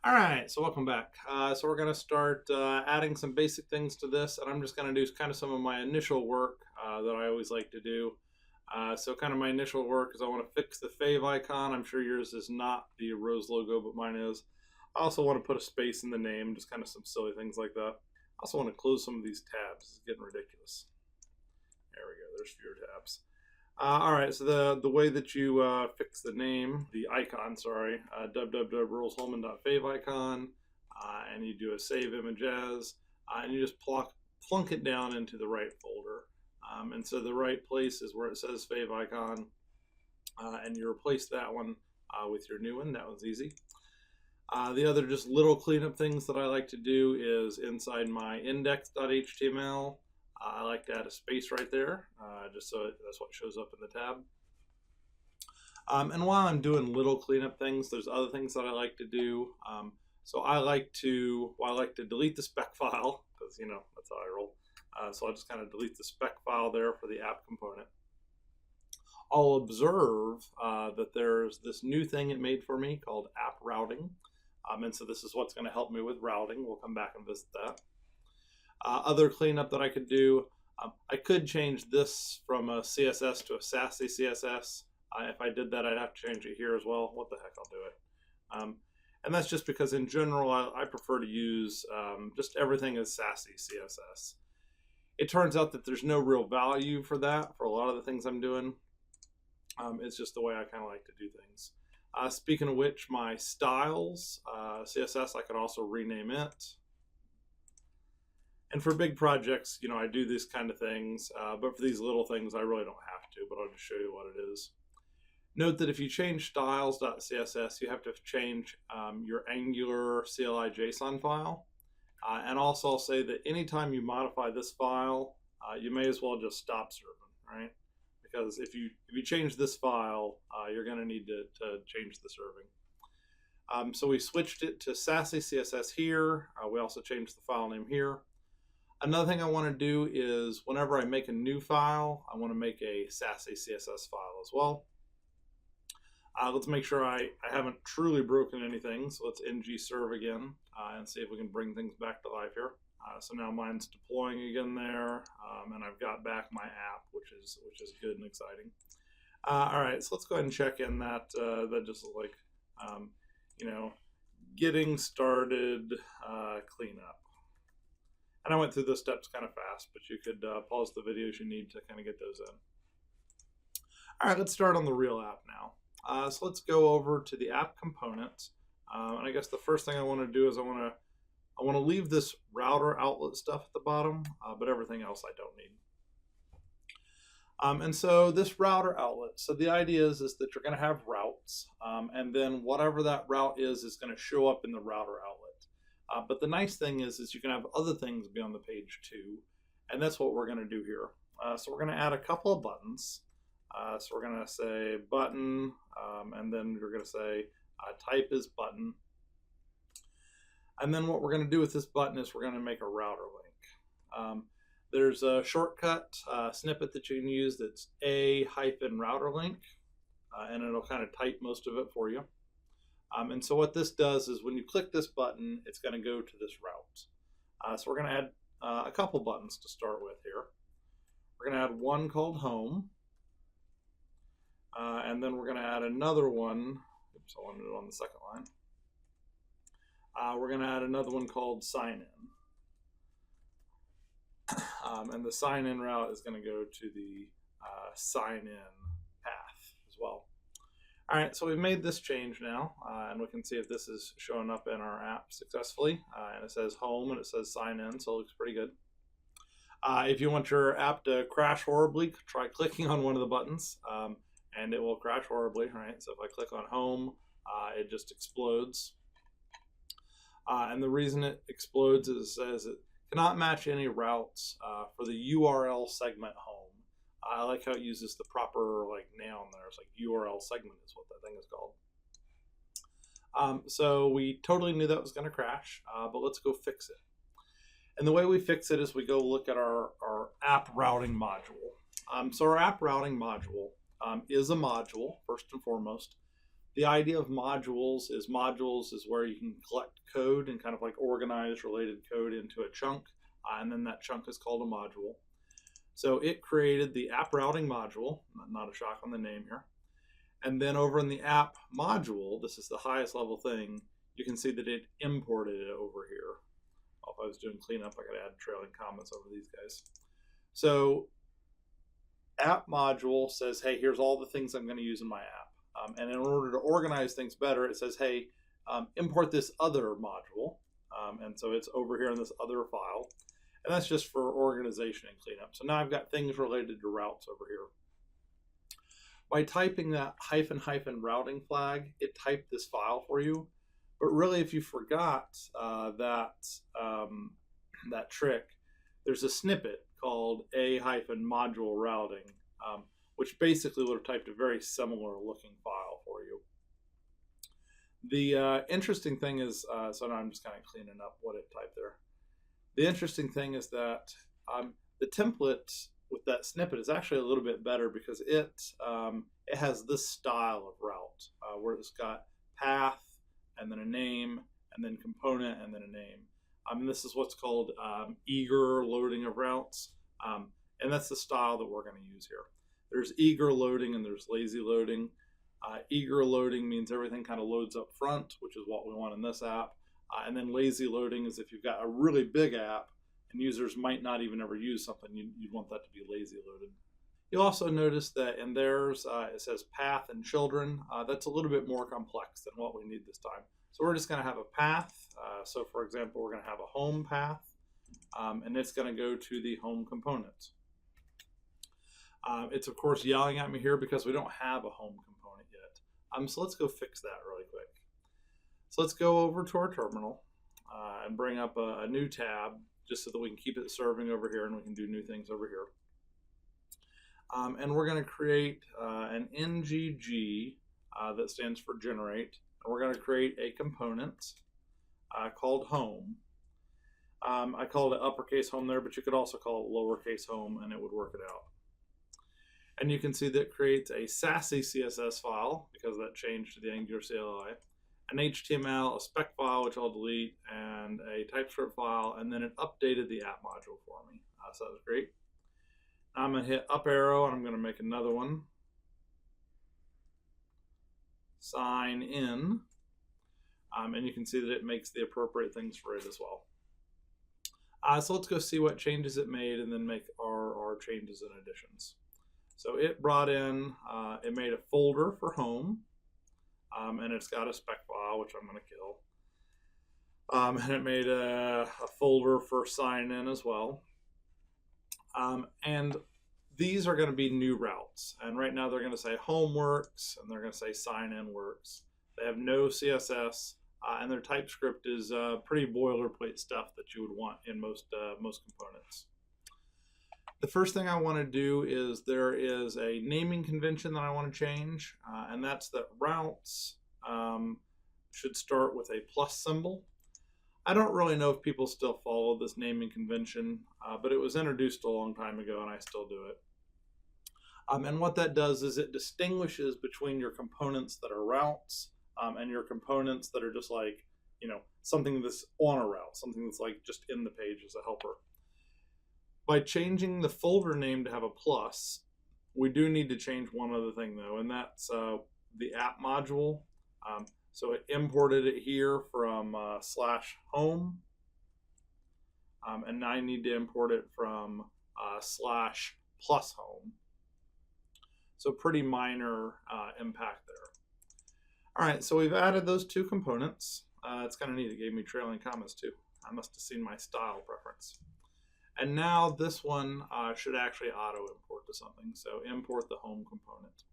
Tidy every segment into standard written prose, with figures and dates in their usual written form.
All right, so welcome back. So we're going to start adding some basic things to this, and I'm just going to do kind of some of my initial work that I always like to do. So kind of my initial work is I want to fix the fave icon. I'm sure yours is not the rose logo, but mine is. I also want to put a space in the name, just kind of some silly things like that. I also want to close some of these tabs. It's getting ridiculous. There we go. There's fewer tabs. All right, so the way that you fix the name, the icon, sorry, www.rulesholman.fave icon, and you do a save image as, and you just plunk it down into the right folder. And so the right place is where it says fave icon, and you replace that one with your new one. That one's easy. The other just little cleanup things that I like to do is inside my index.html, I like to add a space right there, just so that's what shows up in the tab. And while I'm doing little cleanup things, there's other things that I like to do. So I like to delete the spec file, because that's how I roll. So I'll just kind of delete the spec file there for the app component. I'll observe that there's this new thing it made for me called app routing. And so this is what's going to help me with routing. We'll come back and visit that. Other cleanup that I could do, I could change this from a CSS to a sassy CSS. If I did that, I'd have to change it here as well. What the heck, I'll do it. And that's just because in general, I prefer to use just everything as sassy CSS. It turns out that there's no real value for that for a lot of the things I'm doing. It's just the way I kind of like to do things. Speaking of which, my styles, CSS, I could also rename it. And for big projects, I do these kind of things, but for these little things, I really don't have to, but I'll just show you what it is. Note that if you change styles.css, you have to change your Angular CLI JSON file. And also I'll say that anytime you modify this file, you may as well just stop serving, right? Because if you change this file, you're going to need to change the serving. So we switched it to sassy CSS here. We also changed the file name here. Another thing I want to do is whenever I make a new file, I want to make a sassy CSS file as well. Let's make sure I haven't truly broken anything. So let's ngserve again and see if we can bring things back to life here. So now mine's deploying again there, and I've got back my app, which is good and exciting. All right, so let's go ahead and check in that. That just looked like, getting started cleanup. And I went through the steps kind of fast, but you could pause the videos you need to kind of get those in. All right, let's start on the real app now. So let's go over to the app component. And I guess the first thing I want to do is I want to leave this router outlet stuff at the bottom, but everything else I don't need. And so this router outlet, so the idea is that you're going to have routes, and then whatever that route is going to show up in the router outlet. But the nice thing is you can have other things be on the page too, and that's what we're going to do here. So we're going to add a couple of buttons. So we're going to say button, and then we're going to say type is button. And then what we're going to do with this button is we're going to make a router link. There's a shortcut snippet that you can use that's a-router link, and it'll kind of type most of it for you. And so what this does is when you click this button, it's going to go to this route. So we're going to add a couple buttons to start with here. We're going to add one called home, and then we're going to add another one. Oops, I wanted it on the second line. We're going to add another one called sign in. And the sign in route is going to go to the sign in path as well. All right, so we've made this change now, and we can see if this is showing up in our app successfully. And it says home and it says sign in, so it looks pretty good. If you want your app to crash horribly, try clicking on one of the buttons, and it will crash horribly, right? So if I click on home, it just explodes. And the reason it explodes is it says it cannot match any routes for the URL segment home. I like how it uses the proper noun there. It's like URL segment is what that thing is called. So we totally knew that was going to crash, but let's go fix it. And the way we fix it is we go look at our app routing module. So our app routing module is a module, first and foremost, The idea of modules is where you can collect code and kind of like organize related code into a chunk, and then that chunk is called a module. So it created the app routing module, not a shock on the name here. And then over in the app module, this is the highest level thing, you can see that it imported it over here. If I was doing cleanup, I could add trailing comments over these guys. So app module says, hey, here's all the things I'm going to use in my app. And in order to organize things better, it says, hey, import this other module. And so it's over here in this other file. And that's just for organization and cleanup. So now I've got things related to routes over here. By typing that -- routing flag, it typed this file for you. But really, if you forgot that trick, there's a snippet called a-module routing, which basically would have typed a very similar looking file for you. The interesting thing is, so now I'm just kind of cleaning up what it typed there. The interesting thing is that the template with that snippet is actually a little bit better because it has this style of route where it's got path and then a name and then component and then a name. And this is what's called eager loading of routes. And that's the style that we're going to use here. There's eager loading and there's lazy loading. Eager loading means everything kind of loads up front, which is what we want in this app. And then lazy loading is if you've got a really big app and users might not even ever use something, you'd want that to be lazy loaded. You'll also notice that in theirs, it says path and children. That's a little bit more complex than what we need this time. So we're just going to have a path. So for example, we're going to have a home path, and it's going to go to the home component. It's of course yelling at me here because we don't have a home component yet. So let's go fix that really quick. So let's go over to our terminal and bring up a new tab just so that we can keep it serving over here and we can do new things over here. And we're going to create an NGG that stands for generate. And we're going to create a component called home. I called it uppercase home there, but you could also call it lowercase home and it would work it out. And you can see that it creates a sassy CSS file because that changed to the Angular CLI, an HTML, a spec file, which I'll delete, and a TypeScript file, and then it updated the app module for me. So that was great. Now I'm going to hit up arrow, and I'm going to make another one. Sign in. And you can see that it makes the appropriate things for it as well. So let's go see what changes it made and then make our changes and additions. So it brought in, it made a folder for home. And it's got a spec file, which I'm going to kill. And it made a folder for sign in as well. And these are going to be new routes. And right now they're going to say home works and they're going to say sign in works. They have no CSS and their TypeScript is pretty boilerplate stuff that you would want in most components. The first thing I want to do is there is a naming convention that I want to change, and that's that routes should start with a plus symbol. I don't really know if people still follow this naming convention, but it was introduced a long time ago and I still do it. And what that does is it distinguishes between your components that are routes and your components that are just like, something that's on a route, something that's like just in the page as a helper. By changing the folder name to have a plus, we do need to change one other thing though, and that's the app module. So it imported it here from /home, and now I need to import it from /+home. So pretty minor impact there. All right, so we've added those two components. It's kind of neat, it gave me trailing comments too. I must have seen my style preference. And now this one should actually auto import to something. So import the home component.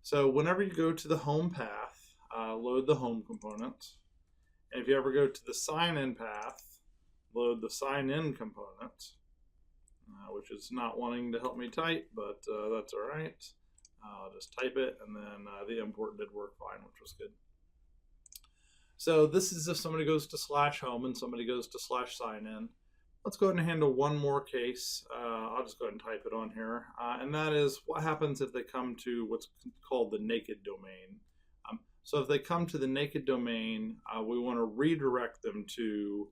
So whenever you go to the home path, load the home component. And if you ever go to the sign in path, load the sign in component, which is not wanting to help me type, but that's all right. I'll just type it, and then the import did work fine, which was good. So this is if somebody goes to /home and somebody goes to /sign in. Let's go ahead and handle one more case. I'll just go ahead and type it on here. And that is what happens if they come to what's called the naked domain. So if they come to the naked domain, we want to redirect them to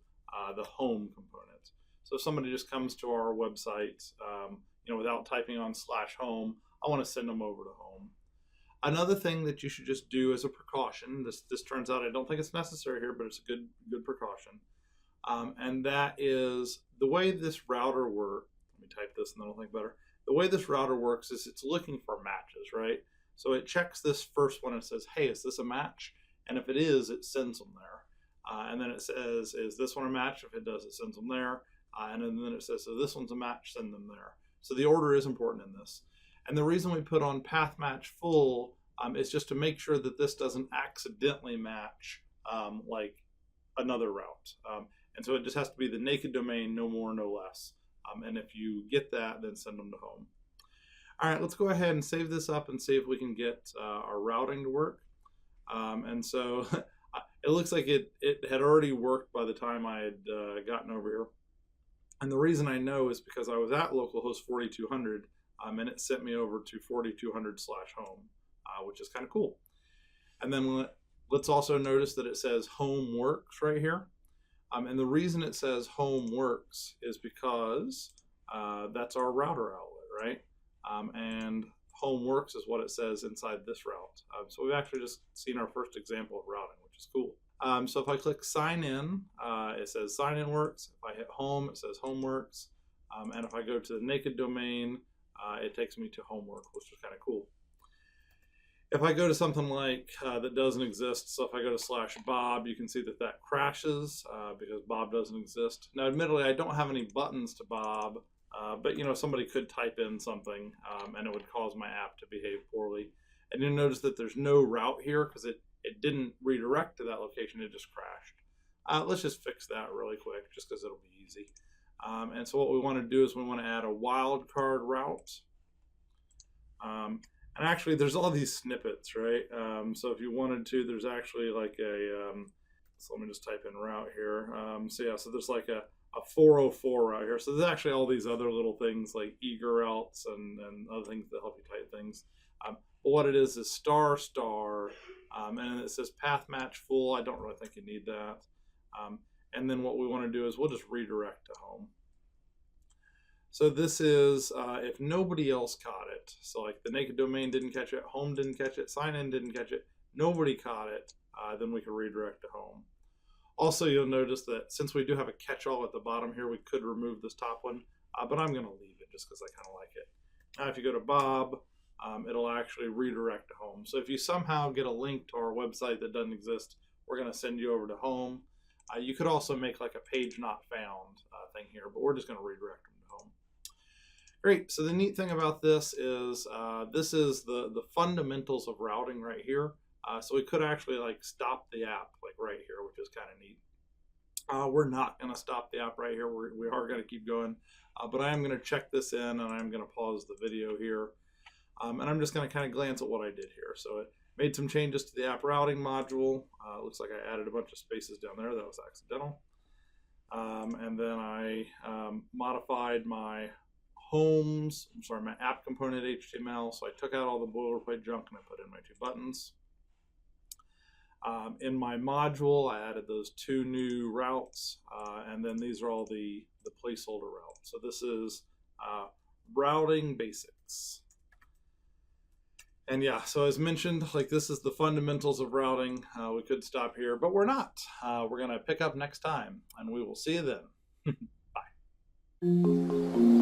the home component. So if somebody just comes to our website, without typing on /home, I want to send them over to home. Another thing that you should just do as a precaution, this turns out I don't think it's necessary here, but it's a good precaution. And that is the way this router works. Let me type this and then I'll think better. The way this router works is it's looking for matches, right? So it checks this first one and says, hey, is this a match? And if it is, it sends them there. And then it says, is this one a match? If it does, it sends them there. And then it says, so this one's a match, send them there. So the order is important in this. And the reason we put on path match full is just to make sure that this doesn't accidentally match like another route. And so it just has to be the naked domain, no more, no less. And if you get that, then send them to home. All right, let's go ahead and save this up and see if we can get our routing to work. And so it looks like it had already worked by the time I had gotten over here. And the reason I know is because I was at localhost 4200 and it sent me over to 4200/home, which is kind of cool. And then let's also notice that it says home works right here. And the reason it says home works is because that's our router outlet, right? And home works is what it says inside this route. So we've actually just seen our first example of routing, which is cool. So if I click sign in, it says sign in works. If I hit home, it says home works. And if I go to the naked domain, it takes me to homework, which is kind of cool. If I go to something like that doesn't exist, so if I go to /Bob, you can see that that crashes because Bob doesn't exist. Now, admittedly, I don't have any buttons to Bob, but somebody could type in something and it would cause my app to behave poorly. And you'll notice that there's no route here because it didn't redirect to that location, it just crashed. Let's just fix that really quick just because it'll be easy. And so what we want to do is we want to add a wildcard route. And actually, there's all these snippets, right? So if you wanted to, there's actually like a, so let me just type in route here. So there's like a 404 route here. So there's actually all these other little things like eager routes and other things that help you type things. But what it is ***, and then it says path match full. I don't really think you need that. And then what we want to do is we'll just redirect to home. So this is if nobody else caught it. So like the naked domain didn't catch it, home didn't catch it, sign in didn't catch it, nobody caught it, then we can redirect to home. Also, you'll notice that since we do have a catch-all at the bottom here, we could remove this top one, but I'm going to leave it just because I kind of like it. Now, if you go to Bob, it'll actually redirect to home. So if you somehow get a link to our website that doesn't exist, we're going to send you over to home. You could also make like a page not found thing here, but we're just going to redirect them to home. Great. So the neat thing about this is the fundamentals of routing right here. So we could actually like stop the app like right here, which is kind of neat. We're not going to stop the app right here. We are going to keep going, but I am going to check this in and I'm going to pause the video here. And I'm just going to kind of glance at what I did here. So it made some changes to the app routing module. Looks like I added a bunch of spaces down there. That was accidental. And then I modified my my app component HTML. So I took out all the boilerplate junk and I put in my 2 buttons. In my module, I added those 2 new routes, and then these are all the placeholder routes. So this is routing basics. And yeah, so as mentioned, like this is the fundamentals of routing. We could stop here, but we're not. We're going to pick up next time, and we will see you then. Bye.